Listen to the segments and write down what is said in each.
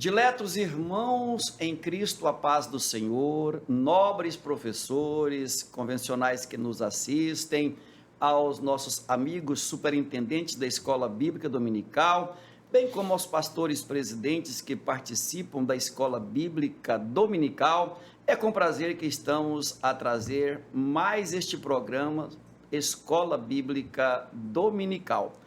Diletos irmãos em Cristo, a paz do Senhor, nobres professores, convencionais que nos assistem, aos nossos amigos superintendentes da Escola Bíblica Dominical, bem como aos pastores presidentes que participam da Escola Bíblica Dominical, é com prazer que estamos a trazer mais este programa, Escola Bíblica Dominical.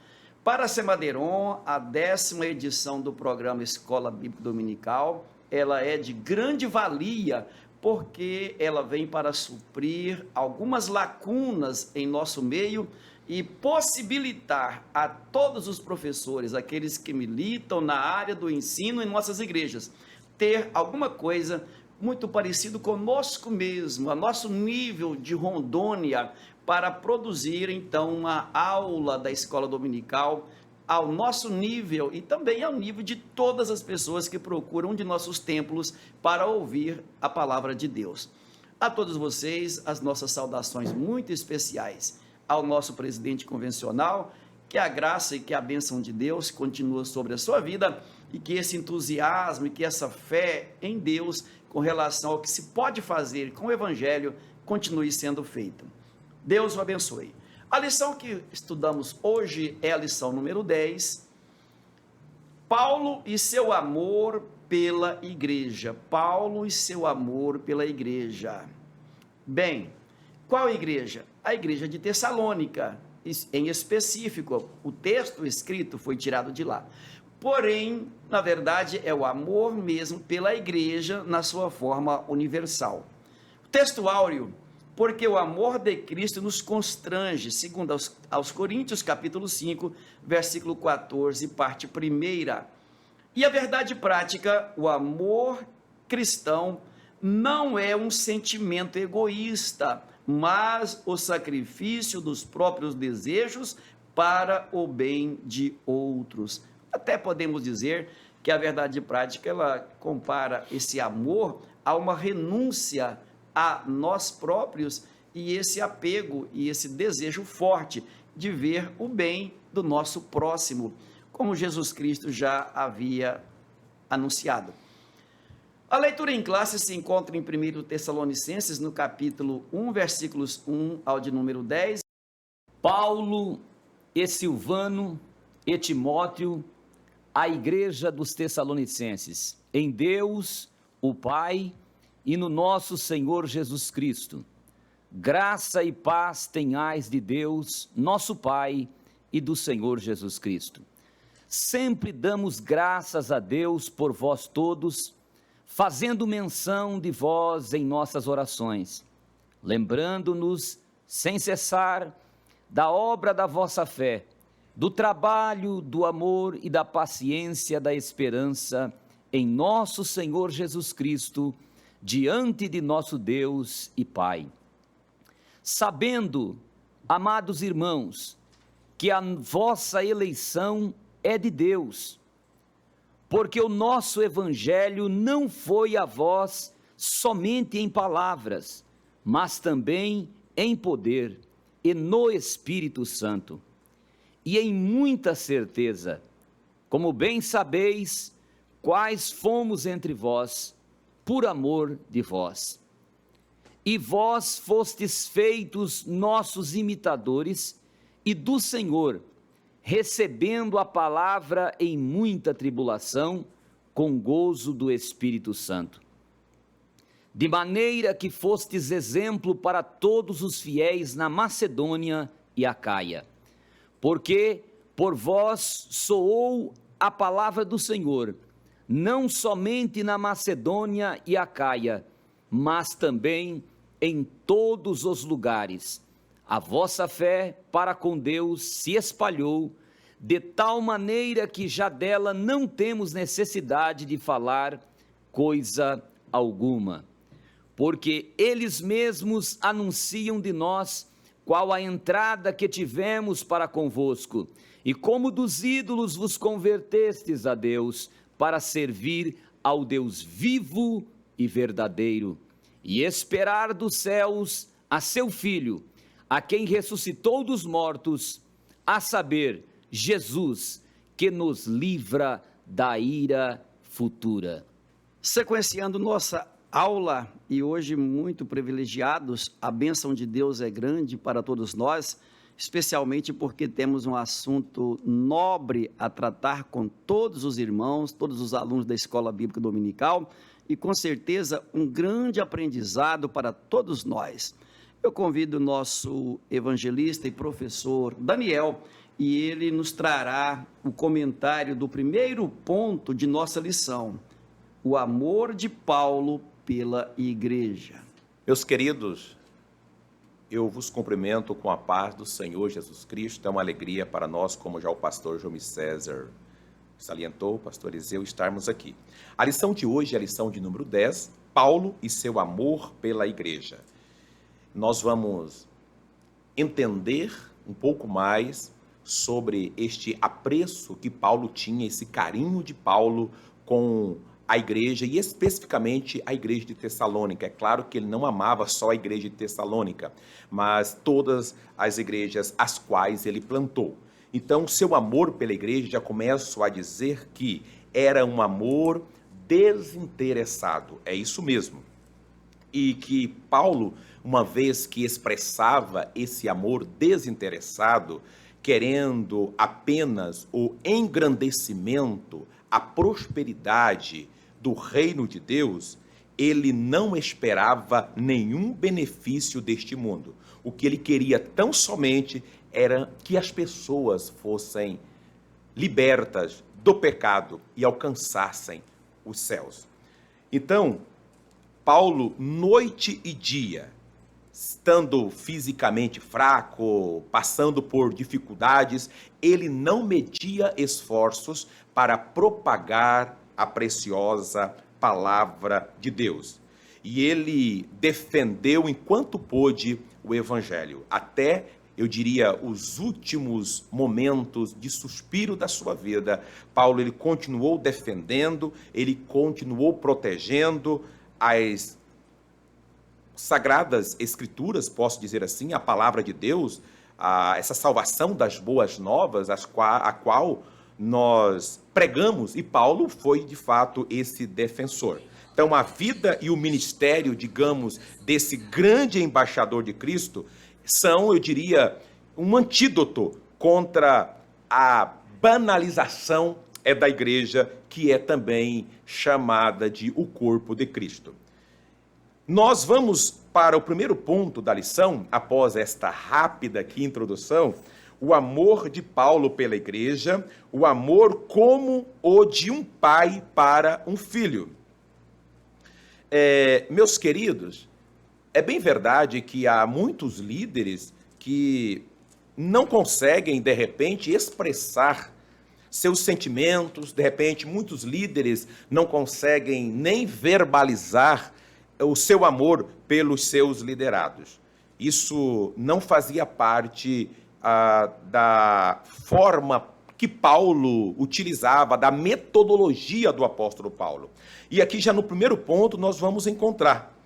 Para a Semadeiron, a 10ª edição do programa Escola Bíblica Dominical, ela é de grande valia, porque ela vem para suprir algumas lacunas em nosso meio e possibilitar a todos os professores, aqueles que militam na área do ensino em nossas igrejas, ter alguma coisa muito parecido conosco mesmo, a nosso nível de Rondônia, para produzir então uma aula da escola dominical ao nosso nível e também ao nível de todas as pessoas que procuram um de nossos templos para ouvir a palavra de Deus. A todos vocês, as nossas saudações muito especiais. Ao nosso presidente convencional, que a graça e que a bênção de Deus continua sobre a sua vida e que esse entusiasmo e que essa fé em Deus com relação ao que se pode fazer com o Evangelho continue sendo feita. Deus o abençoe. A lição que estudamos hoje é a lição número 10, Paulo e seu amor pela igreja. Paulo e seu amor pela igreja. Bem, qual igreja? A igreja de Tessalônica, em específico, o texto escrito foi tirado de lá. Porém, na verdade, é o amor mesmo pela igreja na sua forma universal. O texto áureo, porque o amor de Cristo nos constrange, segundo aos Coríntios, capítulo 5, versículo 14, parte 1. E a verdade prática, o amor cristão não é um sentimento egoísta, mas o sacrifício dos próprios desejos para o bem de outros. Até podemos dizer que a verdade prática, ela compara esse amor a uma renúncia a nós próprios e esse apego e esse desejo forte de ver o bem do nosso próximo, como Jesus Cristo já havia anunciado. A leitura em classe se encontra em 1 Tessalonicenses, no capítulo 1, versículos 1 ao de número 10. Paulo e Silvano e Timóteo, a igreja dos Tessalonicenses, em Deus, o Pai, e no nosso Senhor Jesus Cristo, graça e paz tenhais de Deus, nosso Pai, e do Senhor Jesus Cristo. Sempre damos graças a Deus por vós todos, fazendo menção de vós em nossas orações, lembrando-nos sem cessar da obra da vossa fé, do trabalho, do amor e da paciência da esperança em nosso Senhor Jesus Cristo, diante de nosso Deus e Pai. Sabendo, amados irmãos, que a vossa eleição é de Deus, porque o nosso evangelho não foi a vós somente em palavras, mas também em poder e no Espírito Santo, e em muita certeza, como bem sabeis, quais fomos entre vós, por amor de vós. E vós fostes feitos nossos imitadores e do Senhor, recebendo a palavra em muita tribulação, com gozo do Espírito Santo. De maneira que fostes exemplo para todos os fiéis na Macedônia e Acaia, porque por vós soou a palavra do Senhor, não somente na Macedônia e Acaia, mas também em todos os lugares. A vossa fé para com Deus se espalhou, de tal maneira que já dela não temos necessidade de falar coisa alguma. Porque eles mesmos anunciam de nós qual a entrada que tivemos para convosco, e como dos ídolos vos convertestes a Deus, para servir ao Deus vivo e verdadeiro, e esperar dos céus a seu Filho, a quem ressuscitou dos mortos, a saber, Jesus, que nos livra da ira futura. Sequenciando nossa aula, e hoje muito privilegiados, a bênção de Deus é grande para todos nós, especialmente porque temos um assunto nobre a tratar com todos os irmãos, todos os alunos da Escola Bíblica Dominical, e com certeza um grande aprendizado para todos nós. Eu convido o nosso evangelista e professor Daniel, e ele nos trará o comentário do primeiro ponto de nossa lição, o amor de Paulo pela igreja. Meus queridos, eu vos cumprimento com a paz do Senhor Jesus Cristo. É uma alegria para nós, como já o pastor João César salientou, o pastor Eliseu, estarmos aqui. A lição de hoje é a lição de número 10, Paulo e seu amor pela igreja. Nós vamos entender um pouco mais sobre este apreço que Paulo tinha, esse carinho de Paulo com a igreja, e especificamente a igreja de Tessalônica. É claro que ele não amava só a igreja de Tessalônica, mas todas as igrejas as quais ele plantou. Então, seu amor pela igreja, já começo a dizer que era um amor desinteressado, é isso mesmo. E que Paulo, uma vez que expressava esse amor desinteressado, querendo apenas o engrandecimento, a prosperidade do reino de Deus, ele não esperava nenhum benefício deste mundo. O que ele queria tão somente era que as pessoas fossem libertas do pecado e alcançassem os céus. Então, Paulo, noite e dia, estando fisicamente fraco, passando por dificuldades, ele não media esforços para propagar a preciosa palavra de Deus. E ele defendeu enquanto pôde o evangelho, até, eu diria, os últimos momentos de suspiro da sua vida. Paulo, ele continuou defendendo, ele continuou protegendo as sagradas escrituras, posso dizer assim, a palavra de Deus, essa salvação das boas novas, a qual nós pregamos, e Paulo foi, de fato, esse defensor. Então, a vida e o ministério, digamos, desse grande embaixador de Cristo são, eu diria, um antídoto contra a banalização da igreja, que é também chamada de o corpo de Cristo. Nós vamos para o primeiro ponto da lição, após esta rápida aqui introdução, o amor de Paulo pela igreja, o amor como o de um pai para um filho. Meus queridos, é bem verdade que há muitos líderes que não conseguem, de repente, expressar seus sentimentos, de repente, muitos líderes não conseguem nem verbalizar o seu amor pelos seus liderados. Isso não fazia parte da forma que Paulo utilizava, da metodologia do apóstolo Paulo. E aqui já no primeiro ponto nós vamos encontrar.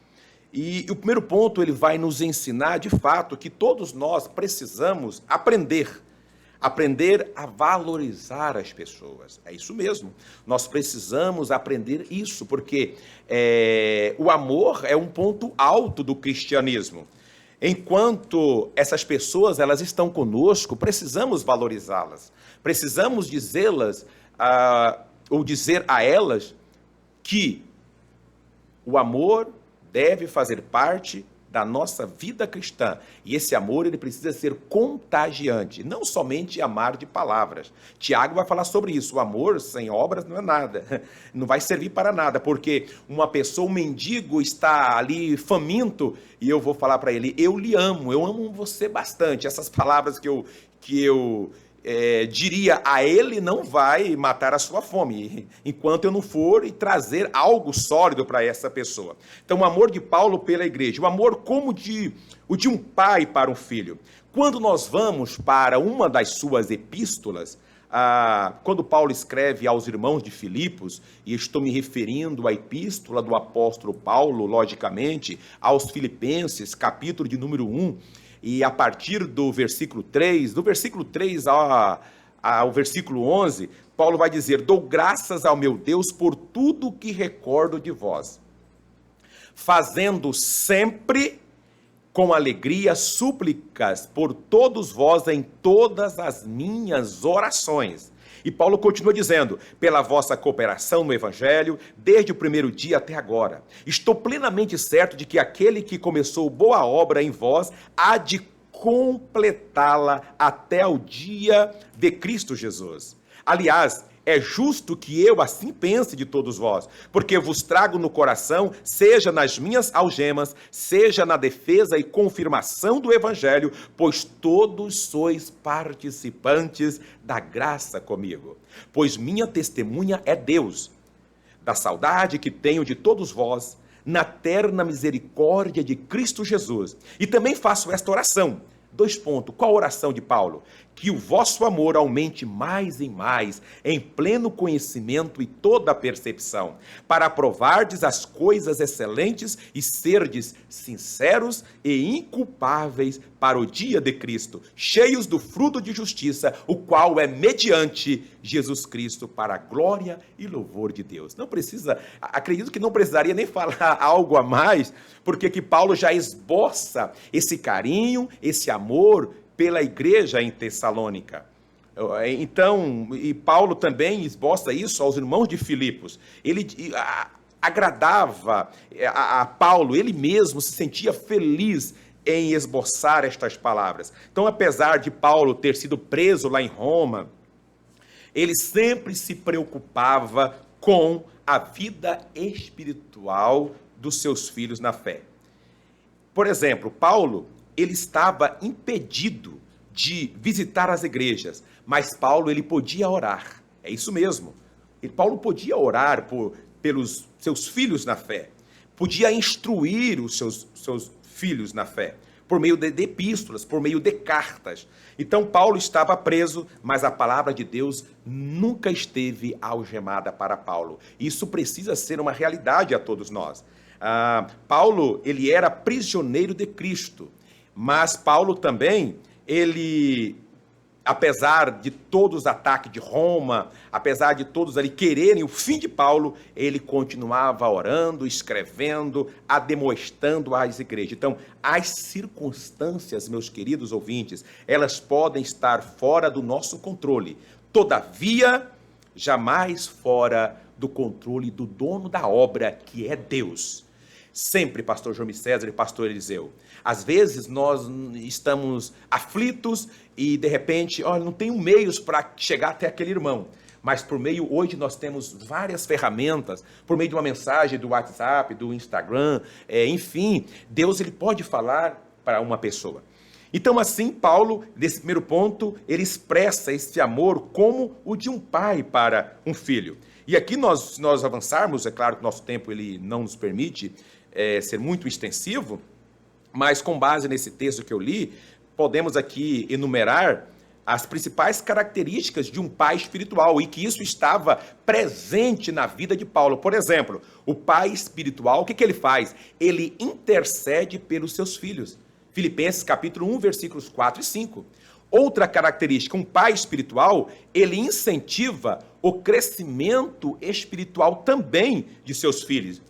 E o primeiro ponto ele vai nos ensinar, de fato, que todos nós precisamos aprender a valorizar as pessoas. É isso mesmo. Nós precisamos aprender isso, porque o amor é um ponto alto do cristianismo. Enquanto essas pessoas elas estão conosco, precisamos valorizá-las. Precisamos dizê-las, ou dizer a elas, que o amor deve fazer parte da nossa vida cristã. E esse amor ele precisa ser contagiante, não somente amar de palavras. Tiago vai falar sobre isso. O amor sem obras não é nada, não vai servir para nada, porque uma pessoa, um mendigo está ali faminto e eu vou falar para ele, eu lhe amo, eu amo você bastante. Essas palavras que eu diria a ele não vai matar a sua fome, enquanto eu não for e trazer algo sólido para essa pessoa. Então, o amor de Paulo pela igreja, o amor como o de um pai para um filho. Quando nós vamos para uma das suas epístolas, quando Paulo escreve aos irmãos de Filipos, e estou me referindo à epístola do apóstolo Paulo, logicamente, aos Filipenses, capítulo de número 1, e a partir do versículo 3, ao versículo 11, Paulo vai dizer: dou graças ao meu Deus por tudo o que recordo de vós, fazendo sempre com alegria súplicas por todos vós em todas as minhas orações. E Paulo continua dizendo: pela vossa cooperação no Evangelho, desde o primeiro dia até agora, estou plenamente certo de que aquele que começou boa obra em vós há de completá-la até o dia de Cristo Jesus. Aliás, é justo que eu assim pense de todos vós, porque vos trago no coração, seja nas minhas algemas, seja na defesa e confirmação do Evangelho, pois todos sois participantes da graça comigo. Pois minha testemunha é Deus, da saudade que tenho de todos vós, na terna misericórdia de Cristo Jesus. E também faço esta oração. Qual a oração de Paulo? Que o vosso amor aumente mais e mais, em pleno conhecimento e toda percepção, para aprovardes as coisas excelentes e serdes sinceros e inculpáveis para o dia de Cristo, cheios do fruto de justiça, o qual é mediante Jesus Cristo, para a glória e louvor de Deus. Não precisa, acredito que não precisaria nem falar algo a mais, porque que Paulo já esboça esse carinho, esse amor pela igreja em Tessalônica. Então, e Paulo também esboça isso aos irmãos de Filipos. Ele agradava a Paulo, ele mesmo se sentia feliz em esboçar estas palavras. Então, apesar de Paulo ter sido preso lá em Roma, ele sempre se preocupava com a vida espiritual dos seus filhos na fé. Por exemplo, Paulo, ele estava impedido de visitar as igrejas, mas Paulo, ele podia orar. É isso mesmo. Paulo podia orar pelos seus filhos na fé, podia instruir os seus filhos na fé, por meio de epístolas, por meio de cartas. Então, Paulo estava preso, mas a palavra de Deus nunca esteve algemada para Paulo. Isso precisa ser uma realidade a todos nós. Paulo, ele era prisioneiro de Cristo, mas Paulo também, ele, apesar de todos os ataques de Roma, apesar de todos ali quererem o fim de Paulo, ele continuava orando, escrevendo, ademoestando às igrejas. Então, as circunstâncias, meus queridos ouvintes, elas podem estar fora do nosso controle. Todavia, jamais fora do controle do dono da obra, que é Deus. Sempre, pastor João César e pastor Eliseu. Às vezes nós estamos aflitos e de repente, olha, não tenho meios para chegar até aquele irmão. Mas por meio, hoje nós temos várias ferramentas, por meio de uma mensagem do WhatsApp, do Instagram, enfim, Deus, ele pode falar para uma pessoa. Então assim, Paulo, nesse primeiro ponto, ele expressa esse amor como o de um pai para um filho. E aqui nós avançarmos, é claro que o nosso tempo ele não nos permite ser muito extensivo, mas com base nesse texto que eu li, podemos aqui enumerar as principais características de um pai espiritual e que isso estava presente na vida de Paulo. Por exemplo, o pai espiritual, o que ele faz? Ele intercede pelos seus filhos. Filipenses capítulo 1, versículos 4 e 5. Outra característica, um pai espiritual, ele incentiva o crescimento espiritual também de seus filhos.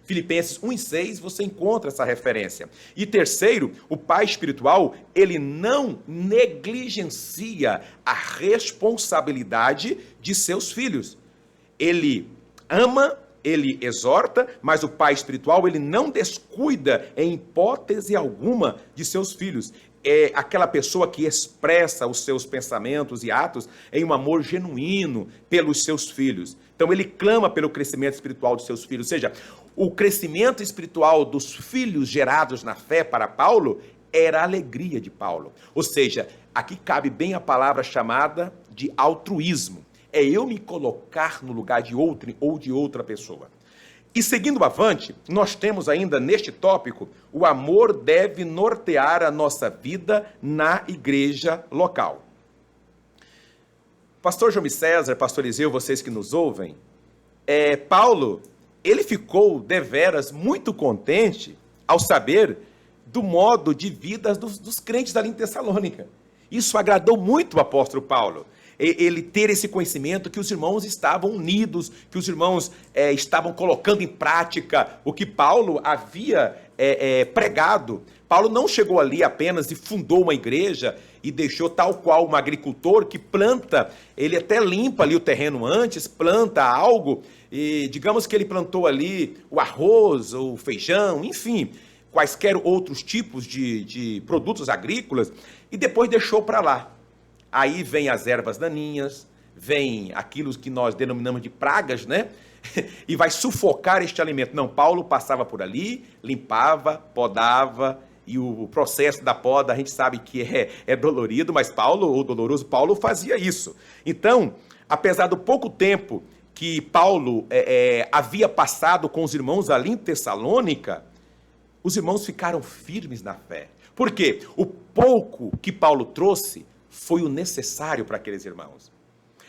Filipenses 1:6, você encontra essa referência. E terceiro, o pai espiritual, ele não negligencia a responsabilidade de seus filhos. Ele ama, ele exorta, mas o pai espiritual, ele não descuida em hipótese alguma de seus filhos. É aquela pessoa que expressa os seus pensamentos e atos em um amor genuíno pelos seus filhos. Então ele clama pelo crescimento espiritual dos seus filhos. Ou seja, o crescimento espiritual dos filhos gerados na fé para Paulo era a alegria de Paulo. Ou seja, aqui cabe bem a palavra chamada de altruísmo. É eu me colocar no lugar de outro ou de outra pessoa. E seguindo avante, nós temos ainda neste tópico, o amor deve nortear a nossa vida na igreja local. Pastor João César, pastor Eliseu, vocês que nos ouvem, Paulo, ele ficou deveras muito contente ao saber do modo de vida dos crentes ali em Tessalônica. Isso agradou muito o apóstolo Paulo. ele ter esse conhecimento que os irmãos estavam unidos, que os irmãos estavam colocando em prática o que Paulo havia pregado. Paulo não chegou ali apenas e fundou uma igreja e deixou tal qual um agricultor que planta, ele até limpa ali o terreno antes, planta algo, e digamos que ele plantou ali o arroz, o feijão, enfim, quaisquer outros tipos de produtos agrícolas, e depois deixou para lá. Aí vem as ervas daninhas, vem aquilo que nós denominamos de pragas, né? E vai sufocar este alimento. Não, Paulo passava por ali, limpava, podava, e o processo da poda a gente sabe que é dolorido, mas Paulo fazia isso. Então, apesar do pouco tempo que Paulo havia passado com os irmãos ali em Tessalônica, os irmãos ficaram firmes na fé. Por quê? O pouco que Paulo trouxe foi o necessário para aqueles irmãos.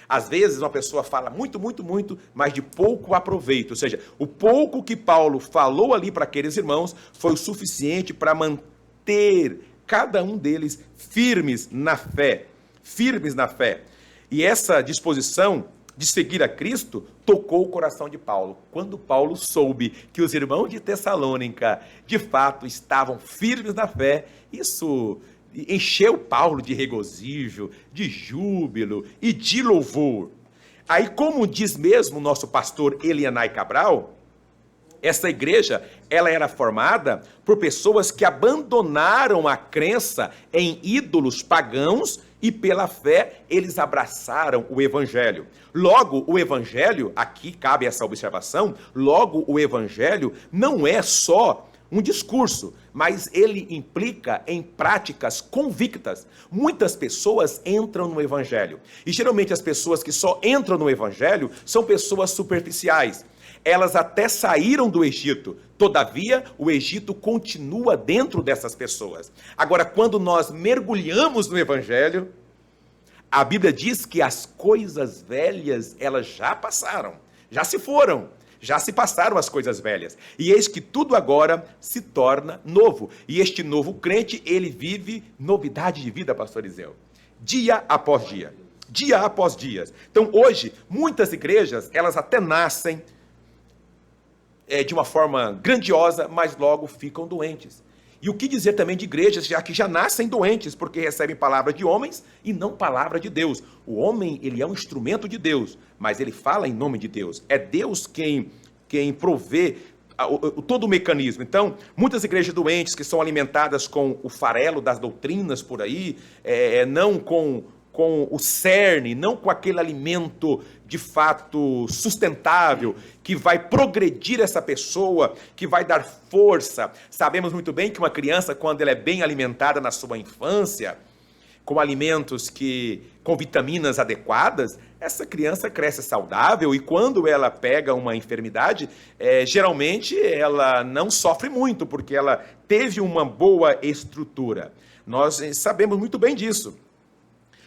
Às vezes uma pessoa fala muito, muito, muito, mas de pouco aproveito. Ou seja, o pouco que Paulo falou ali para aqueles irmãos foi o suficiente para manter cada um deles firmes na fé. Firmes na fé. E essa disposição de seguir a Cristo tocou o coração de Paulo. Quando Paulo soube que os irmãos de Tessalônica, de fato, estavam firmes na fé, isso encheu Paulo de regozijo, de júbilo e de louvor. Aí, como diz mesmo o nosso pastor Elianai Cabral, essa igreja, ela era formada por pessoas que abandonaram a crença em ídolos pagãos e pela fé eles abraçaram o evangelho. Logo, o evangelho, aqui cabe essa observação, logo o evangelho não é só um discurso, mas ele implica em práticas convictas. Muitas pessoas entram no evangelho, e geralmente as pessoas que só entram no evangelho são pessoas superficiais. Elas até saíram do Egito, todavia o Egito continua dentro dessas pessoas. Agora, quando nós mergulhamos no evangelho, a Bíblia diz que as coisas velhas, elas já passaram, já se foram. Já se passaram as coisas velhas, e eis que tudo agora se torna novo. E este novo crente, ele vive novidade de vida, pastor Iseu, dia após dia, dia após dia. Então hoje, muitas igrejas, elas até nascem de uma forma grandiosa, mas logo ficam doentes. E o que dizer também de igrejas que já nascem doentes, porque recebem palavra de homens e não palavra de Deus. O homem, ele é um instrumento de Deus, mas ele fala em nome de Deus. É Deus quem provê todo o mecanismo. Então, muitas igrejas doentes que são alimentadas com o farelo das doutrinas por aí, não com o cerne, não com aquele alimento de fato sustentável, que vai progredir essa pessoa, que vai dar força. Sabemos muito bem que uma criança, quando ela é bem alimentada na sua infância, com alimentos com vitaminas adequadas, essa criança cresce saudável, e quando ela pega uma enfermidade, geralmente ela não sofre muito, porque ela teve uma boa estrutura. Nós sabemos muito bem disso.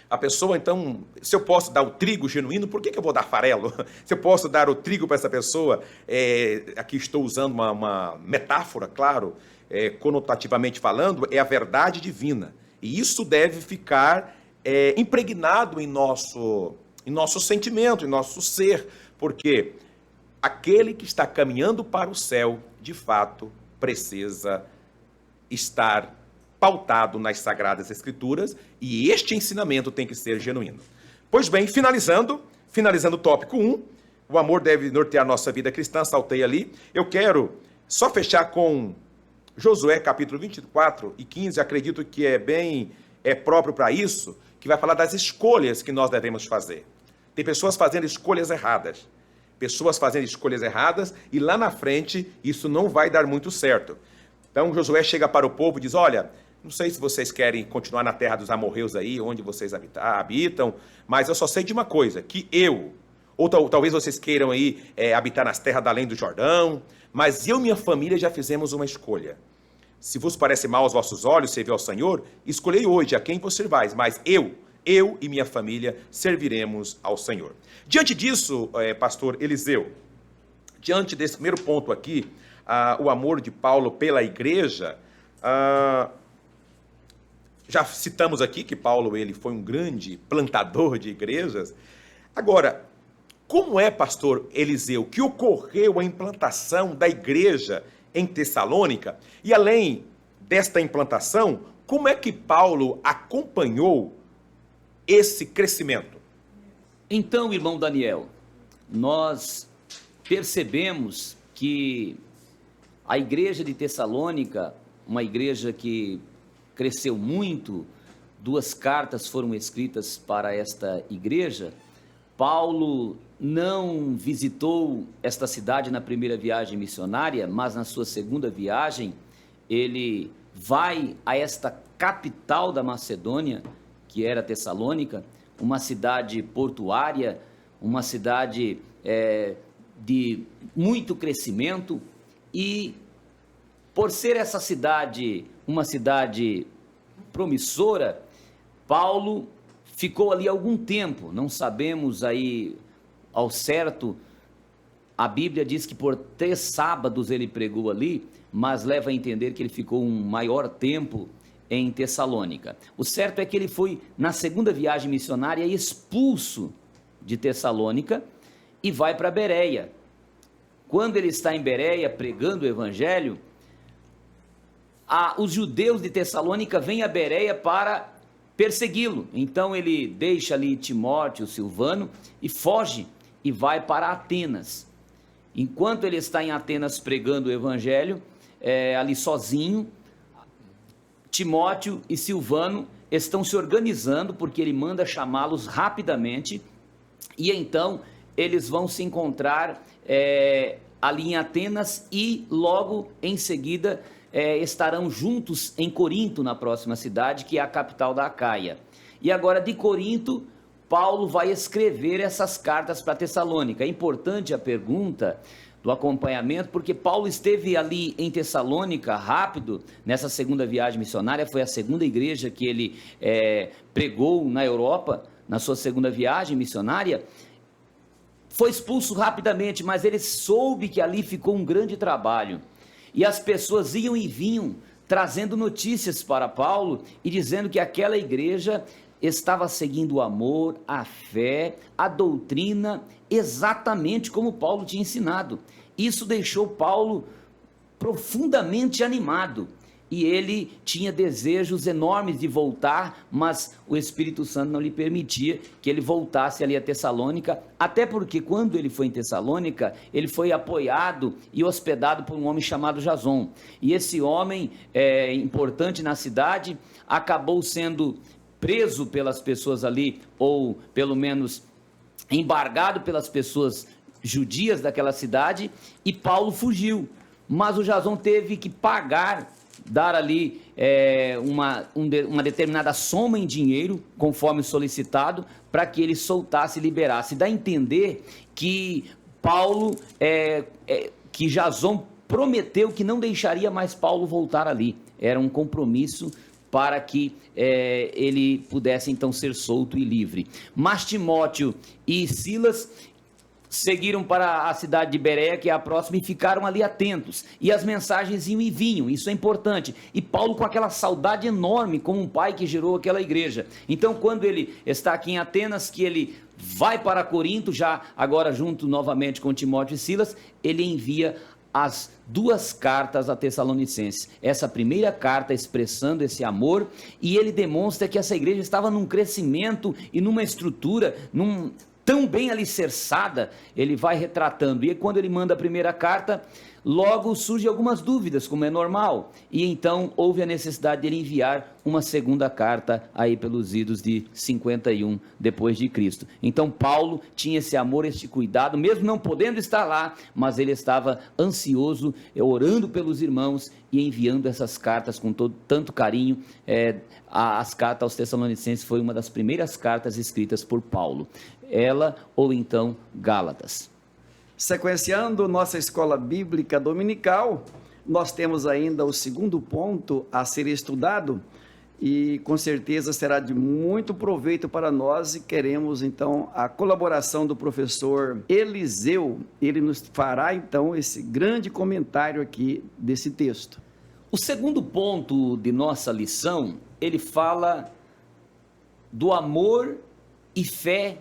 A pessoa, então, se eu posso dar o trigo genuíno, por que eu vou dar farelo? Se eu posso dar o trigo para essa pessoa, aqui estou usando uma metáfora, claro, conotativamente falando, é a verdade divina. E isso deve ficar impregnado em nosso sentimento, em nosso ser, porque aquele que está caminhando para o céu, de fato, precisa estar pautado nas Sagradas Escrituras, e este ensinamento tem que ser genuíno. Pois bem, finalizando o tópico 1, o amor deve nortear nossa vida cristã, saltei ali. Eu quero só fechar com Josué capítulo 24 e 15, acredito que é próprio para isso, que vai falar das escolhas que nós devemos fazer. Tem pessoas fazendo escolhas erradas, e lá na frente isso não vai dar muito certo. Então Josué chega para o povo e diz: olha, não sei se vocês querem continuar na terra dos amorreus aí, onde vocês habitam, mas eu só sei de uma coisa, que ou talvez vocês queiram aí habitar nas terras da além do Jordão, mas eu e minha família já fizemos uma escolha. Se vos parece mal aos vossos olhos servir ao Senhor, escolhei hoje a quem vos servais, mas eu e minha família serviremos ao Senhor. Diante disso, pastor Eliseu, diante desse primeiro ponto aqui, o amor de Paulo pela igreja, Já citamos aqui que Paulo ele foi um grande plantador de igrejas. Agora, como é, pastor Eliseu, que ocorreu a implantação da igreja em Tessalônica? E além desta implantação, como é que Paulo acompanhou esse crescimento? Então, irmão Daniel, nós percebemos que a igreja de Tessalônica, uma igreja que cresceu muito, 2 cartas foram escritas para esta igreja. Paulo não visitou esta cidade na primeira viagem missionária, mas na sua segunda viagem, ele vai a esta capital da Macedônia, que era Tessalônica, uma cidade portuária, uma cidade de muito crescimento, e por ser essa cidade uma cidade promissora, Paulo ficou ali algum tempo, não sabemos aí ao certo, a Bíblia diz que por 3 sábados ele pregou ali, mas leva a entender que ele ficou um maior tempo em Tessalônica. O certo é que ele foi na segunda viagem missionária expulso de Tessalônica e vai para Bereia. Quando ele está em Bereia pregando o evangelho, os judeus de Tessalônica vêm a Bereia para persegui-lo. Então ele deixa ali Timóteo, Silvano, e foge e vai para Atenas. Enquanto ele está em Atenas pregando o evangelho, ali sozinho, Timóteo e Silvano estão se organizando, porque ele manda chamá-los rapidamente, e então eles vão se encontrar ali em Atenas, e logo em seguida estarão juntos em Corinto, na próxima cidade, que é a capital da Acaia. E agora de Corinto, Paulo vai escrever essas cartas para Tessalônica. É importante a pergunta do acompanhamento, porque Paulo esteve ali em Tessalônica rápido, nessa segunda viagem missionária, foi a segunda igreja que ele pregou na Europa, na sua segunda viagem missionária. Foi expulso rapidamente, mas ele soube que ali ficou um grande trabalho, e as pessoas iam e vinham, trazendo notícias para Paulo, e dizendo que aquela igreja estava seguindo o amor, a fé, a doutrina, exatamente como Paulo tinha ensinado. Isso deixou Paulo profundamente animado, e ele tinha desejos enormes de voltar, mas o Espírito Santo não lhe permitia que ele voltasse ali a Tessalônica, até porque quando ele foi em Tessalônica, ele foi apoiado e hospedado por um homem chamado Jason, e esse homem, importante na cidade, acabou sendo preso pelas pessoas ali, ou pelo menos embargado pelas pessoas judias daquela cidade, e Paulo fugiu, mas o Jason teve que dar ali uma determinada soma em dinheiro, conforme solicitado, para que ele soltasse e liberasse. Dá a entender que Paulo, que Jason prometeu que não deixaria mais Paulo voltar ali, era um compromisso para que ele pudesse então ser solto e livre. Mas Timóteo e Silas seguiram para a cidade de Bereia, que é a próxima, e ficaram ali atentos, e as mensagens iam e vinham, isso é importante, e Paulo com aquela saudade enorme, como um pai que gerou aquela igreja. Então quando ele está aqui em Atenas, que ele vai para Corinto, já agora junto novamente com Timóteo e Silas, ele envia as 2 cartas a Tessalonicenses, essa primeira carta expressando esse amor, e ele demonstra que essa igreja estava num crescimento e numa estrutura, tão bem alicerçada, ele vai retratando, e quando ele manda a primeira carta, logo surgem algumas dúvidas, como é normal, e então houve a necessidade de ele enviar uma segunda carta aí pelos idos de 51 depois de Cristo. Então Paulo tinha esse amor, esse cuidado, mesmo não podendo estar lá, mas ele estava ansioso, orando pelos irmãos e enviando essas cartas com tanto carinho. As cartas aos Tessalonicenses foi uma das primeiras cartas escritas por Paulo, ela ou então Gálatas. Sequenciando nossa escola bíblica dominical, nós temos ainda o segundo ponto a ser estudado, e com certeza será de muito proveito para nós, e queremos então a colaboração do professor Eliseu. Ele nos fará então esse grande comentário aqui desse texto. O segundo ponto de nossa lição ele fala do amor e fé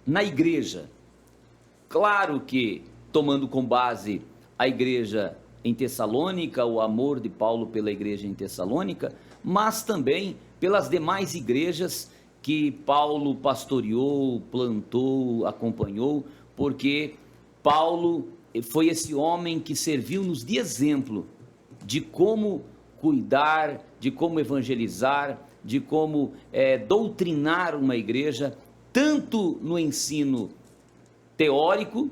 na igreja. Claro que, tomando com base a igreja em Tessalônica, o amor de Paulo pela igreja em Tessalônica, mas também pelas demais igrejas que Paulo pastoreou, plantou, acompanhou, porque Paulo foi esse homem que serviu-nos de exemplo de como cuidar, de como evangelizar, de como doutrinar uma igreja, tanto no ensino teórico,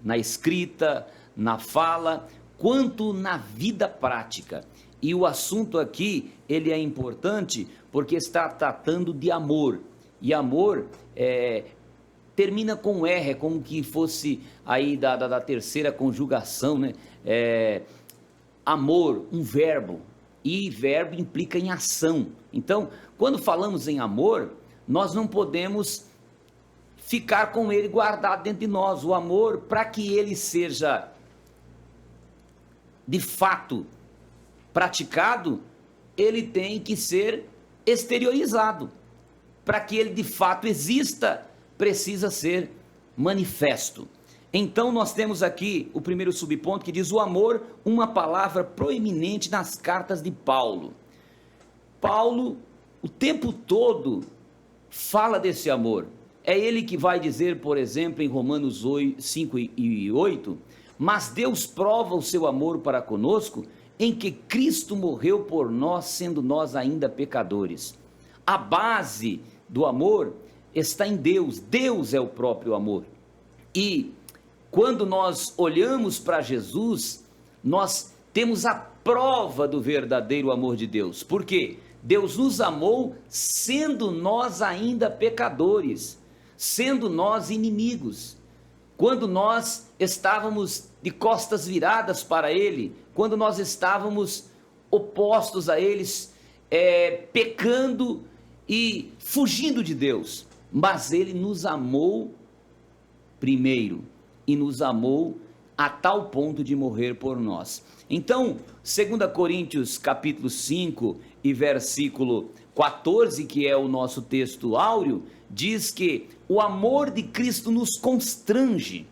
na escrita, na fala, quanto na vida prática. E o assunto aqui, ele é importante porque está tratando de amor. E amor termina com R, é como que fosse aí da terceira conjugação, né? Amor, um verbo, e verbo implica em ação. Então, quando falamos em amor, nós não podemos ficar com ele guardado dentro de nós. O amor, para que ele seja de fato praticado, ele tem que ser exteriorizado. Para que ele de fato exista, precisa ser manifesto. Então nós temos aqui o primeiro subponto que diz o amor, uma palavra proeminente nas cartas de Paulo. Paulo, o tempo todo, fala desse amor. É ele que vai dizer, por exemplo, em Romanos 5 e 8, mas Deus prova o seu amor para conosco, em que Cristo morreu por nós, sendo nós ainda pecadores. A base do amor está em Deus. Deus é o próprio amor. E quando nós olhamos para Jesus, nós temos a prova do verdadeiro amor de Deus. Por quê? Deus nos amou sendo nós ainda pecadores, sendo nós inimigos. Quando nós estávamos de costas viradas para Ele, quando nós estávamos opostos a eles, pecando e fugindo de Deus, mas Ele nos amou primeiro e nos amou a tal ponto de morrer por nós. Então, 2 Coríntios capítulo 5 e versículo 14, que é o nosso texto áureo, diz que o amor de Cristo nos constrange.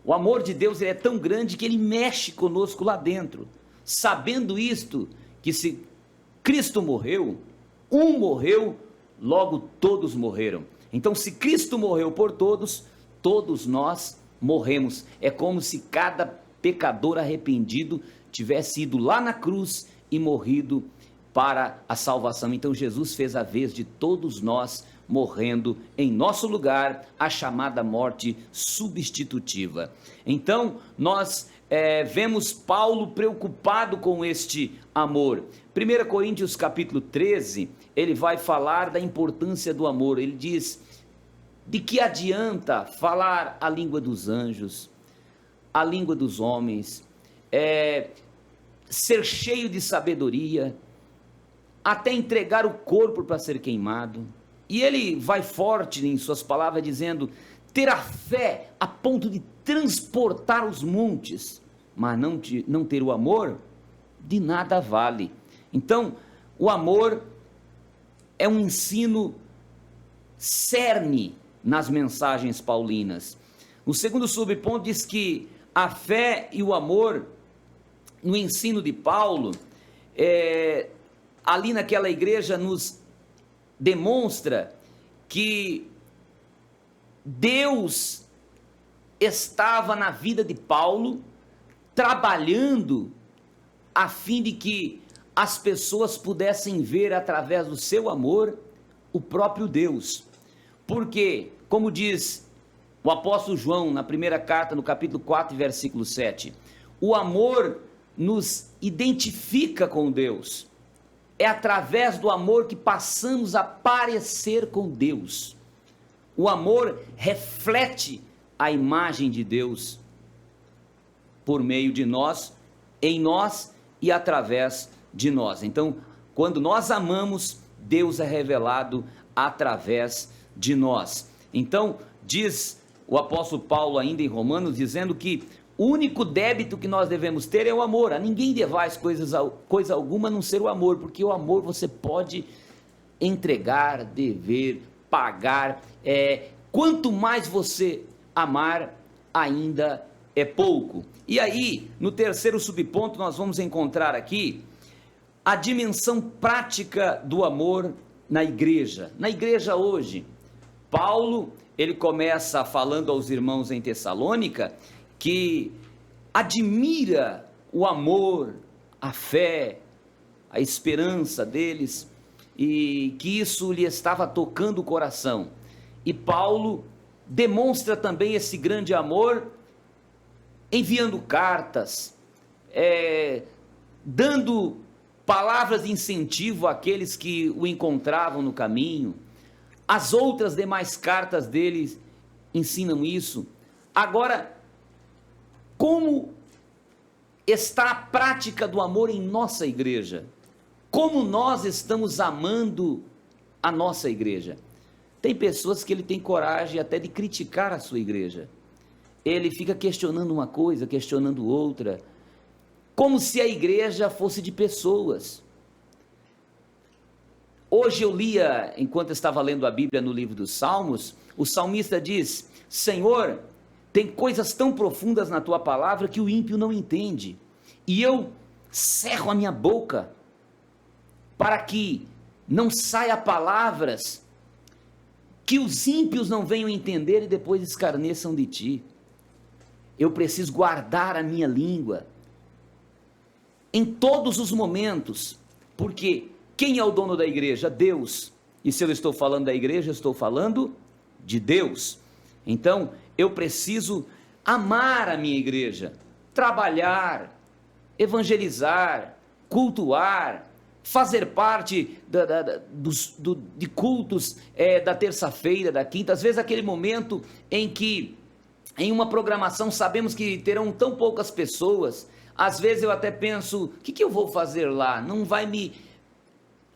O amor de Deus ele é tão grande que ele mexe conosco lá dentro. Sabendo isto, que se Cristo morreu, um morreu, logo todos morreram. Então, se Cristo morreu por todos, todos nós morremos. É como se cada pecador arrependido tivesse ido lá na cruz e morrido para a salvação. Então, Jesus fez a vez de todos nós morrendo em nosso lugar, a chamada morte substitutiva. Então, nós vemos Paulo preocupado com este amor. 1 Coríntios capítulo 13, ele vai falar da importância do amor. Ele diz: de que adianta falar a língua dos anjos, a língua dos homens, ser cheio de sabedoria, até entregar o corpo para ser queimado? E ele vai forte em suas palavras dizendo: ter a fé a ponto de transportar os montes, mas não ter o amor, de nada vale. Então, o amor é um ensino cerne nas mensagens paulinas. O segundo subponto diz que a fé e o amor, no ensino de Paulo, ali naquela igreja nos demonstra que Deus estava na vida de Paulo, trabalhando a fim de que as pessoas pudessem ver através do seu amor o próprio Deus. Porque, como diz o apóstolo João na primeira carta, no capítulo 4, versículo 7, o amor nos identifica com Deus. É através do amor que passamos a parecer com Deus. O amor reflete a imagem de Deus por meio de nós, em nós e através de nós. Então, quando nós amamos, Deus é revelado através de nós. Então, diz o apóstolo Paulo ainda em Romanos, dizendo que o único débito que nós devemos ter é o amor. A ninguém devais coisa alguma a não ser o amor, porque o amor você pode entregar, dever, pagar. Quanto mais você amar, ainda é pouco. E aí, no terceiro subponto, nós vamos encontrar aqui a dimensão prática do amor na igreja. Na igreja hoje, Paulo, ele começa falando aos irmãos em Tessalônica que admira o amor, a fé, a esperança deles, e que isso lhe estava tocando o coração. E Paulo demonstra também esse grande amor enviando cartas, dando palavras de incentivo àqueles que o encontravam no caminho. As outras demais cartas dele ensinam isso. Agora, como está a prática do amor em nossa igreja? Como nós estamos amando a nossa igreja? Tem pessoas que ele tem coragem até de criticar a sua igreja. Ele fica questionando uma coisa, questionando outra, como se a igreja fosse de pessoas. Hoje eu lia, enquanto estava lendo a Bíblia no livro dos Salmos, o salmista diz: Senhor, tem coisas tão profundas na tua palavra que o ímpio não entende, e eu cerro a minha boca para que não saia palavras que os ímpios não venham entender e depois escarneçam de ti. Eu preciso guardar a minha língua em todos os momentos, porque quem é o dono da igreja? Deus. E se eu estou falando da igreja, eu estou falando de Deus. Então, eu preciso amar a minha igreja, trabalhar, evangelizar, cultuar, fazer parte de cultos da terça-feira, da quinta, às vezes aquele momento em que, em uma programação, sabemos que terão tão poucas pessoas, às vezes eu até penso, o que eu vou fazer lá? Não vai me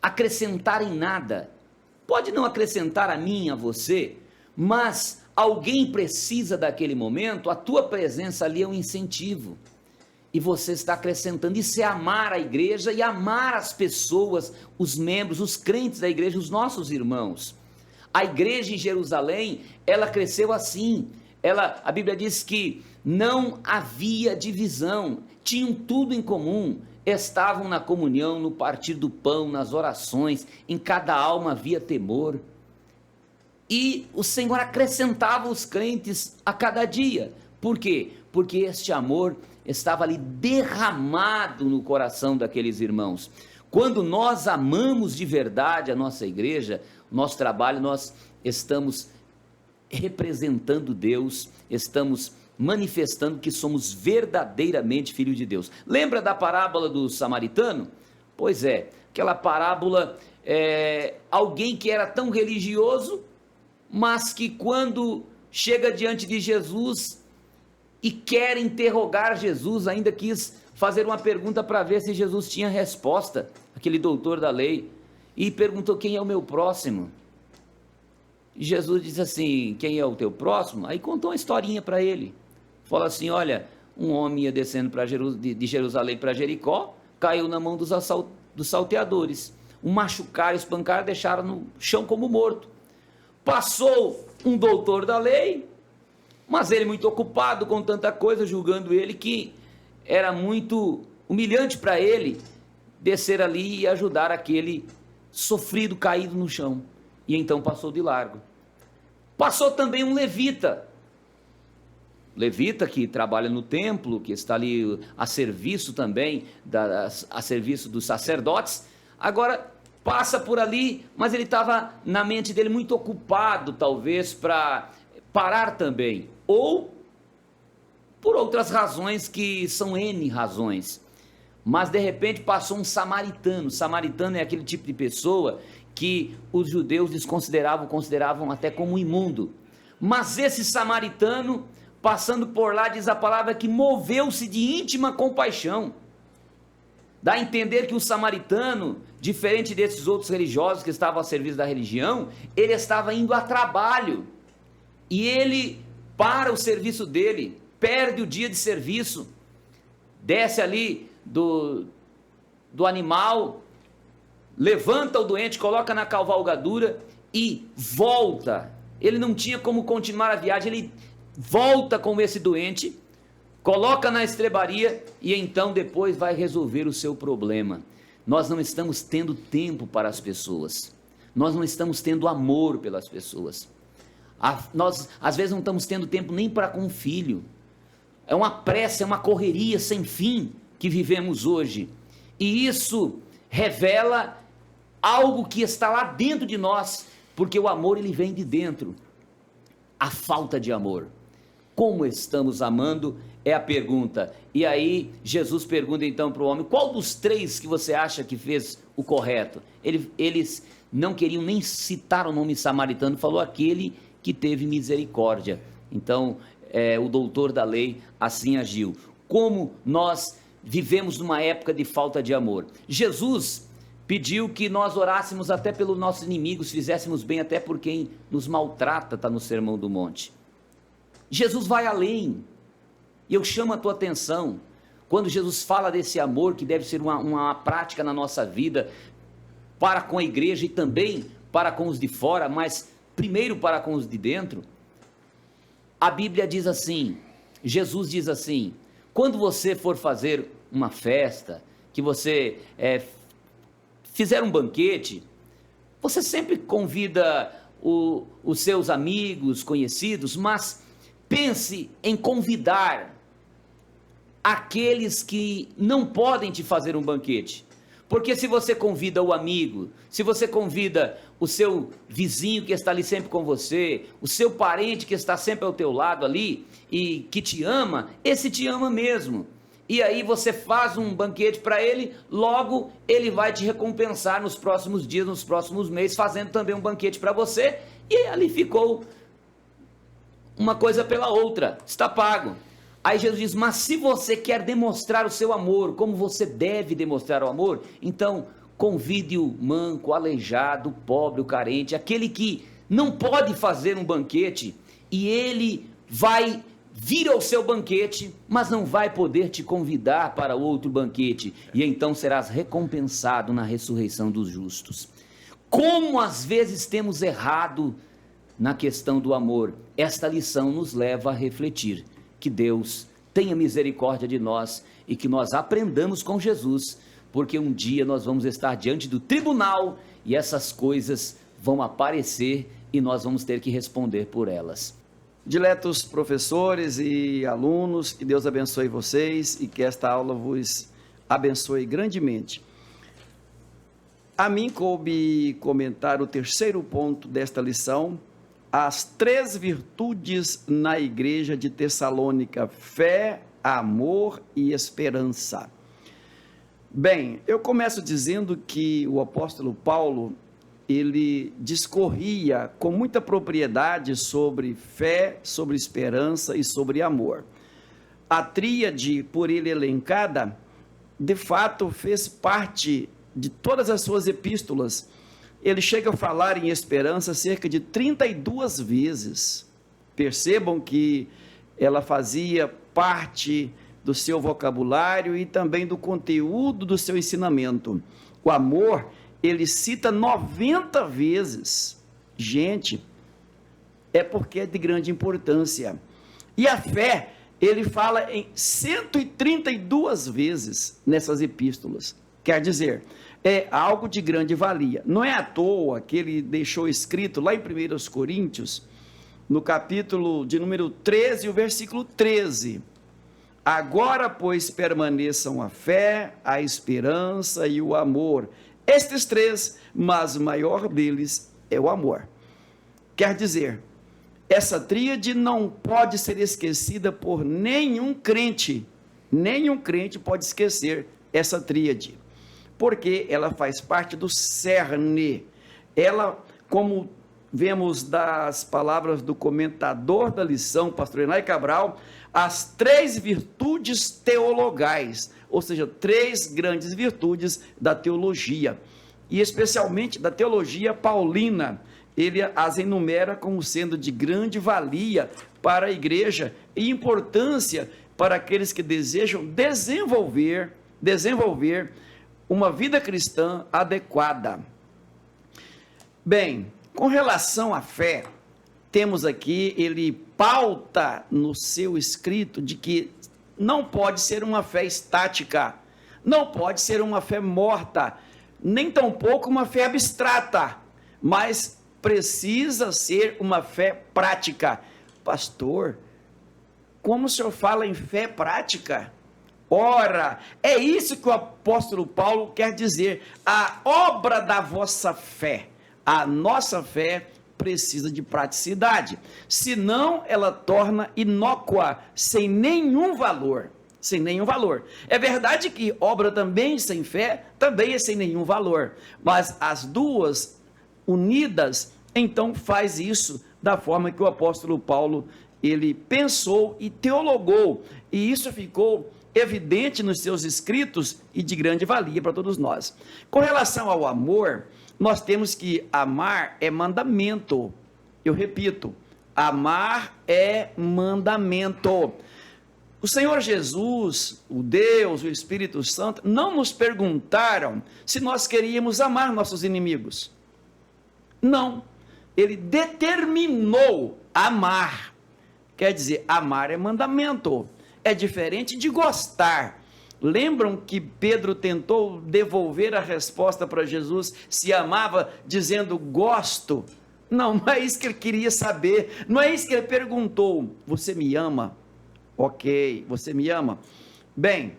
acrescentar em nada. Pode não acrescentar a mim, a você, mas alguém precisa daquele momento, a tua presença ali é um incentivo. E você está acrescentando. Isso é amar a igreja e amar as pessoas, os membros, os crentes da igreja, os nossos irmãos. A igreja em Jerusalém, ela cresceu assim. A Bíblia diz que não havia divisão, tinham tudo em comum, estavam na comunhão, no partir do pão, nas orações, em cada alma havia temor. E o Senhor acrescentava os crentes a cada dia. Por quê? Porque este amor estava ali derramado no coração daqueles irmãos. Quando nós amamos de verdade a nossa igreja, nosso trabalho, nós estamos representando Deus, estamos manifestando que somos verdadeiramente filhos de Deus. Lembra da parábola do samaritano? Pois é, aquela parábola, alguém que era tão religioso, mas que quando chega diante de Jesus e quer interrogar Jesus, ainda quis fazer uma pergunta para ver se Jesus tinha resposta, aquele doutor da lei, e perguntou: quem é o meu próximo? E Jesus disse assim: quem é o teu próximo? Aí contou uma historinha para ele, fala assim: olha, um homem ia descendo de Jerusalém para Jericó, caiu na mão dos salteadores, o machucaram, espancaram, deixaram no chão como morto. Passou um doutor da lei, mas ele muito ocupado com tanta coisa, julgando ele que era muito humilhante para ele descer ali e ajudar aquele sofrido caído no chão, e então passou de largo. Passou também um levita que trabalha no templo, que está ali a serviço também, a serviço dos sacerdotes. Agora passa por ali, mas ele estava na mente dele muito ocupado, talvez para parar também, ou por outras razões que são N razões. Mas de repente passou um samaritano. Samaritano é aquele tipo de pessoa que os judeus consideravam até como imundo. Mas esse samaritano, passando por lá, diz a palavra que moveu-se de íntima compaixão. Dá a entender que o samaritano, diferente desses outros religiosos que estavam a serviço da religião, ele estava indo a trabalho. E ele, para o serviço dele, perde o dia de serviço, desce ali do animal, levanta o doente, coloca na cavalgadura e volta. Ele não tinha como continuar a viagem, ele volta com esse doente, coloca na estrebaria e então depois vai resolver o seu problema. Nós não estamos tendo tempo para as pessoas, nós não estamos tendo amor pelas pessoas, nós às vezes não estamos tendo tempo nem para com o filho. É uma pressa, é uma correria sem fim que vivemos hoje, e isso revela algo que está lá dentro de nós, porque o amor ele vem de dentro. A falta de amor. Como estamos amando é a pergunta. E aí Jesus pergunta então para o homem: qual dos três que você acha que fez o correto? Eles não queriam nem citar o nome samaritano, falou aquele que teve misericórdia. Então o doutor da lei assim agiu. Como nós vivemos numa época de falta de amor. Jesus pediu que nós orássemos até pelos nossos inimigos, fizéssemos bem até por quem nos maltrata, está no Sermão do Monte. Jesus vai além, e eu chamo a tua atenção, quando Jesus fala desse amor, que deve ser uma prática na nossa vida, para com a igreja e também para com os de fora, mas primeiro para com os de dentro, a Bíblia diz assim, Jesus diz assim: quando você for fazer uma festa, que você fizer um banquete, você sempre convida os seus amigos, conhecidos, mas pense em convidar aqueles que não podem te fazer um banquete, porque se você convida o amigo, se você convida o seu vizinho que está ali sempre com você, o seu parente que está sempre ao teu lado ali, e que te ama, esse te ama mesmo, e aí você faz um banquete para ele, logo ele vai te recompensar nos próximos dias, nos próximos meses, fazendo também um banquete para você, e ali ficou uma coisa pela outra, está pago. Aí Jesus diz: mas se você quer demonstrar o seu amor, como você deve demonstrar o amor, então convide o manco, o aleijado, o pobre, o carente, aquele que não pode fazer um banquete, e ele vai vir ao seu banquete, mas não vai poder te convidar para outro banquete, e então serás recompensado na ressurreição dos justos. Como às vezes temos errado na questão do amor, esta lição nos leva a refletir. Que Deus tenha misericórdia de nós e que nós aprendamos com Jesus, porque um dia nós vamos estar diante do tribunal e essas coisas vão aparecer e nós vamos ter que responder por elas. Diletos professores e alunos, que Deus abençoe vocês e que esta aula vos abençoe grandemente. A mim coube comentar o terceiro ponto desta lição: as 3 virtudes na igreja de Tessalônica: fé, amor e esperança. Bem, eu começo dizendo que o apóstolo Paulo, ele discorria com muita propriedade sobre fé, sobre esperança e sobre amor. A tríade por ele elencada, de fato, fez parte de todas as suas epístolas. Ele chega a falar em esperança cerca de 32 vezes. Percebam que ela fazia parte do seu vocabulário e também do conteúdo do seu ensinamento. O amor, ele cita 90 vezes. Gente, é porque é de grande importância. E a fé, ele fala em 132 vezes nessas epístolas. Quer dizer, é algo de grande valia. Não é à toa que ele deixou escrito lá em 1 Coríntios, no capítulo de número 13, o versículo 13. Agora, pois, permaneçam a fé, a esperança e o amor. Estes 3, mas o maior deles é o amor. Quer dizer, essa tríade não pode ser esquecida por nenhum crente. Nenhum crente pode esquecer essa tríade, porque ela faz parte do cerne. Ela, como vemos das palavras do comentador da lição, pastor Enai Cabral, as 3 virtudes teologais, ou seja, 3 grandes virtudes da teologia, e especialmente da teologia paulina. Ele as enumera como sendo de grande valia para a igreja e importância para aqueles que desejam desenvolver uma vida cristã adequada. Bem, com relação à fé, temos aqui, ele pauta no seu escrito de que não pode ser uma fé estática, não pode ser uma fé morta, nem tampouco uma fé abstrata, mas precisa ser uma fé prática. Pastor, como o senhor fala em fé prática? Ora, é isso que o apóstolo Paulo quer dizer, a obra da vossa fé. A nossa fé precisa de praticidade, senão ela torna inócua, sem nenhum valor. Sem nenhum valor. É verdade que obra também sem fé, também é sem nenhum valor, mas as duas unidas, então faz isso da forma que o apóstolo Paulo, ele pensou e teologou, e isso ficou evidente nos seus escritos e de grande valia para todos nós. Com relação ao amor, nós temos que amar é mandamento. Eu repito, amar é mandamento. O Senhor Jesus, o Deus, o Espírito Santo, não nos perguntaram se nós queríamos amar nossos inimigos. Não. Ele determinou amar. Quer dizer, amar é mandamento. É diferente de gostar. Lembram que Pedro tentou devolver a resposta para Jesus, se amava, dizendo gosto? Não é isso que ele queria saber, não é isso que ele perguntou. Você me ama? Ok, você me ama? Bem,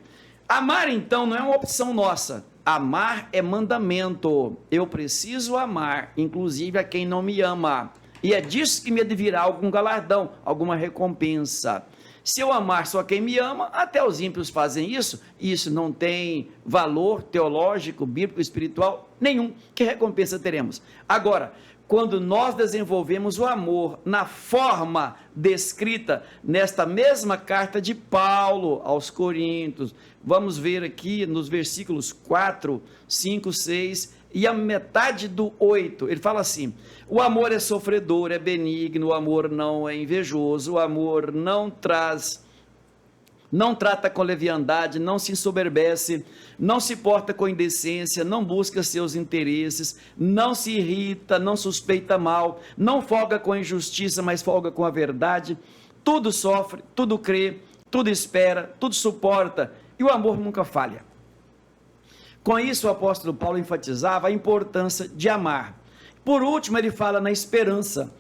amar então não é uma opção nossa, amar é mandamento. Eu preciso amar, inclusive a quem não me ama, e é disso que me advirá algum galardão, alguma recompensa. Se eu amar só quem me ama, até os ímpios fazem isso, e isso não tem valor teológico, bíblico, espiritual nenhum. Que recompensa teremos? Agora, quando nós desenvolvemos o amor na forma descrita nesta mesma carta de Paulo aos Coríntios, vamos ver aqui nos versículos 4, 5, 6 e a metade do 8, ele fala assim: o amor é sofredor, é benigno, o amor não é invejoso, o amor não trata com leviandade, não se ensoberbece, não se porta com indecência, não busca seus interesses, não se irrita, não suspeita mal, não folga com a injustiça, mas folga com a verdade, tudo sofre, tudo crê, tudo espera, tudo suporta, e o amor nunca falha. Com isso, o apóstolo Paulo enfatizava a importância de amar. Por último, ele fala na esperança.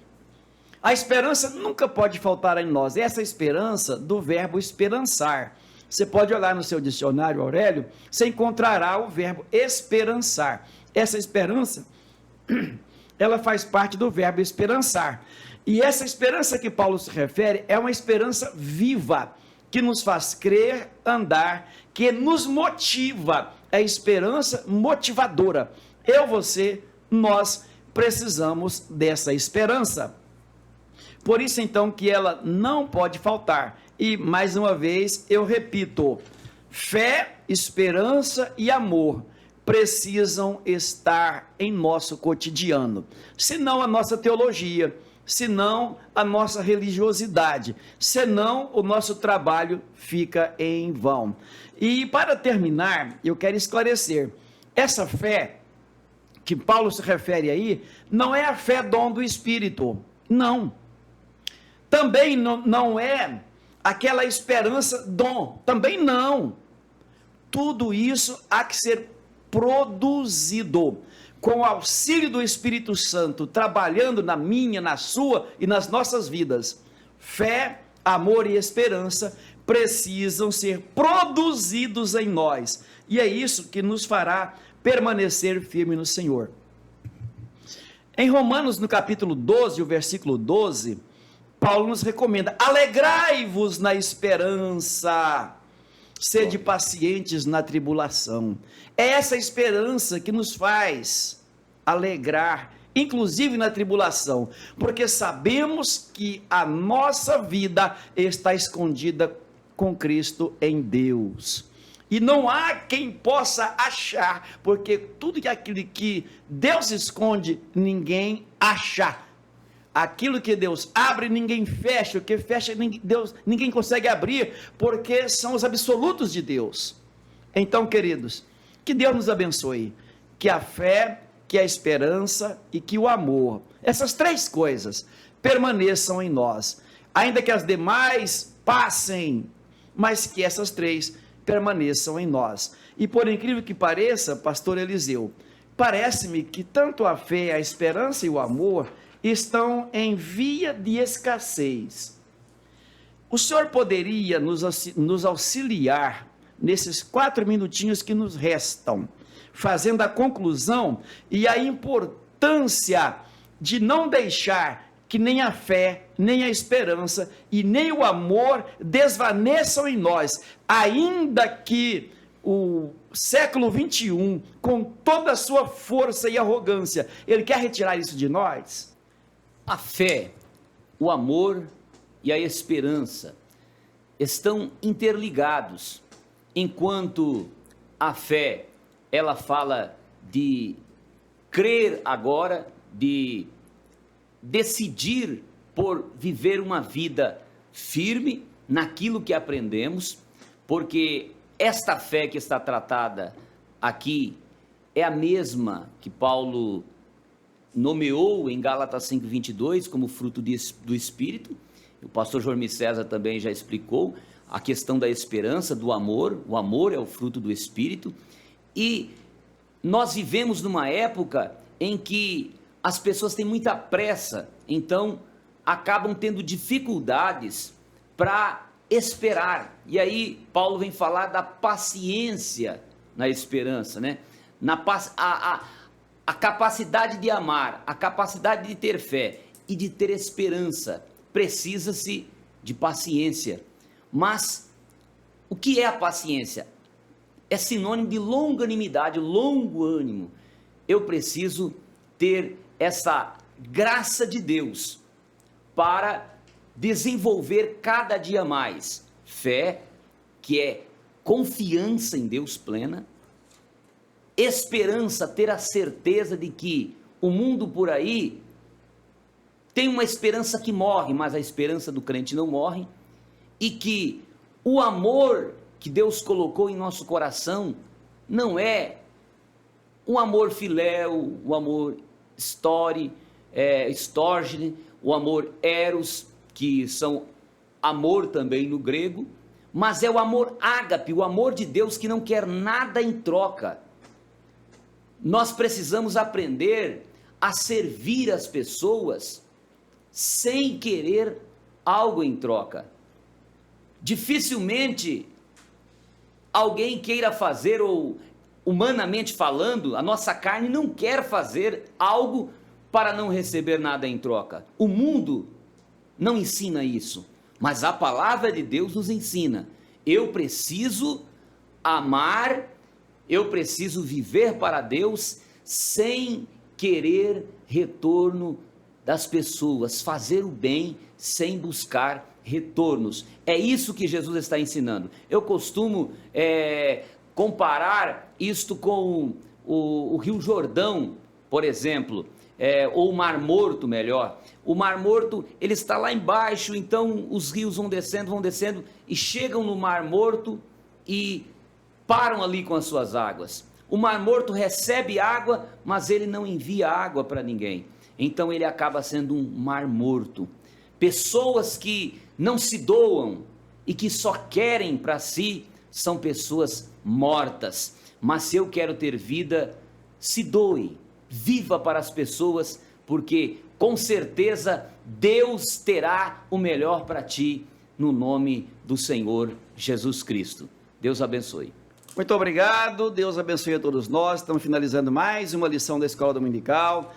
A esperança nunca pode faltar em nós. Essa esperança do verbo esperançar. Você pode olhar no seu dicionário, Aurélio, você encontrará o verbo esperançar. Essa esperança, ela faz parte do verbo esperançar. E essa esperança que Paulo se refere é uma esperança viva, que nos faz crer, andar, que nos motiva. É esperança motivadora. Eu, você, nós precisamos dessa esperança. Por isso, então, que ela não pode faltar. E, mais uma vez, eu repito, fé, esperança e amor precisam estar em nosso cotidiano. Senão a nossa teologia, senão a nossa religiosidade, senão o nosso trabalho fica em vão. E para terminar, eu quero esclarecer, essa fé que Paulo se refere aí, não é a fé dom do Espírito, não. Também não é aquela esperança dom, também não. Tudo isso há que ser produzido com o auxílio do Espírito Santo, trabalhando na minha, na sua e nas nossas vidas. Fé, amor e esperança precisam ser produzidos em nós, e é isso que nos fará permanecer firme no Senhor. Em Romanos, no capítulo 12, o versículo 12, Paulo nos recomenda: alegrai-vos na esperança, sede pacientes na tribulação. É essa esperança que nos faz alegrar, inclusive na tribulação, porque sabemos que a nossa vida está escondida com Cristo em Deus. E não há quem possa achar, porque tudo aquilo que Deus esconde, ninguém acha. Aquilo que Deus abre, ninguém fecha. O que fecha, ninguém consegue abrir, porque são os absolutos de Deus. Então, queridos, Que Deus nos abençoe. Que a fé, que a esperança e que o amor, essas três coisas, permaneçam em nós. Ainda que as demais passem, mas que essas três permaneçam em nós. E por incrível que pareça, pastor Eliseu, parece-me que tanto a fé, a esperança e o amor estão em via de escassez. O senhor poderia nos auxiliar nesses 4 minutinhos que nos restam, fazendo a conclusão e a importância de não deixar que nem a fé, nem a esperança e nem o amor desvaneçam em nós, ainda que o século 21, com toda a sua força e arrogância, ele quer retirar isso de nós? A fé, o amor e a esperança estão interligados. Enquanto a fé, ela fala de crer agora, de decidir por viver uma vida firme naquilo que aprendemos, porque esta fé que está tratada aqui é a mesma que Paulo nomeou em Gálatas 5:22 como fruto do Espírito. O pastor Jormi César também já explicou a questão da esperança, do amor. O amor é o fruto do Espírito. E nós vivemos numa época em que as pessoas têm muita pressa, então acabam tendo dificuldades para esperar. E aí Paulo vem falar da paciência na esperança, né? A capacidade de amar, a capacidade de ter fé e de ter esperança, precisa-se de paciência. Mas o que é a paciência? É sinônimo de longanimidade, longo ânimo. Eu preciso ter essa graça de Deus para desenvolver cada dia mais fé, que é confiança em Deus plena, esperança, ter a certeza de que o mundo por aí tem uma esperança que morre, mas a esperança do crente não morre, e que o amor que Deus colocou em nosso coração não é um amor filéu, o amor storge, o amor eros, que são amor também no grego, mas é o amor ágape, o amor de Deus que não quer nada em troca. Nós precisamos aprender a servir as pessoas sem querer algo em troca. Dificilmente alguém queira fazer, ou humanamente falando, a nossa carne não quer fazer algo para não receber nada em troca. O mundo não ensina isso, mas a palavra de Deus nos ensina. Eu preciso amar, eu preciso viver para Deus sem querer retorno das pessoas, fazer o bem sem buscar retornos. É isso que Jesus está ensinando. Eu costumo comparar isto com o Rio Jordão, por exemplo, ou o Mar Morto, melhor. O Mar Morto, ele está lá embaixo, então os rios vão descendo e chegam no Mar Morto e param ali com as suas águas. O Mar Morto recebe água, mas ele não envia água para ninguém. Então ele acaba sendo um mar morto. Pessoas que não se doam e que só querem para si são pessoas mortas. Mas se eu quero ter vida, se doe, viva para as pessoas, porque com certeza Deus terá o melhor para ti, no nome do Senhor Jesus Cristo. Deus abençoe. Muito obrigado, Deus abençoe a todos nós. Estamos finalizando mais uma lição da Escola Dominical.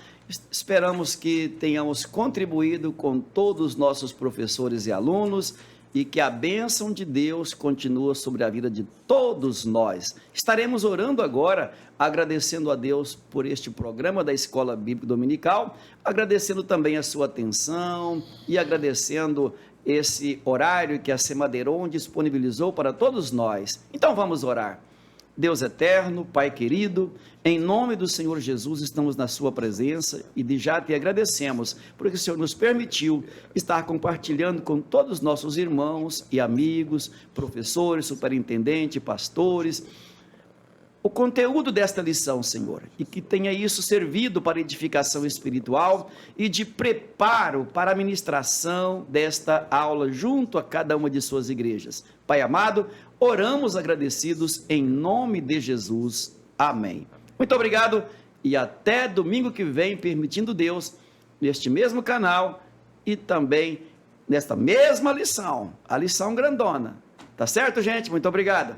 Esperamos que tenhamos contribuído com todos os nossos professores e alunos e que a bênção de Deus continue sobre a vida de todos nós. Estaremos orando agora, agradecendo a Deus por este programa da Escola Bíblica Dominical, agradecendo também a sua atenção e agradecendo esse horário que a Semadeiron disponibilizou para todos nós. Então vamos orar. Deus eterno, Pai querido, em nome do Senhor Jesus estamos na sua presença e de já te agradecemos, porque o Senhor nos permitiu estar compartilhando com todos os nossos irmãos e amigos, professores, superintendentes, pastores, o conteúdo desta lição, Senhor, e que tenha isso servido para edificação espiritual e de preparo para a ministração desta aula junto a cada uma de suas igrejas. Pai amado, oramos agradecidos em nome de Jesus. Amém. Muito obrigado e até domingo que vem, permitindo Deus, neste mesmo canal e também nesta mesma lição, a lição grandona. Tá certo, gente? Muito obrigado.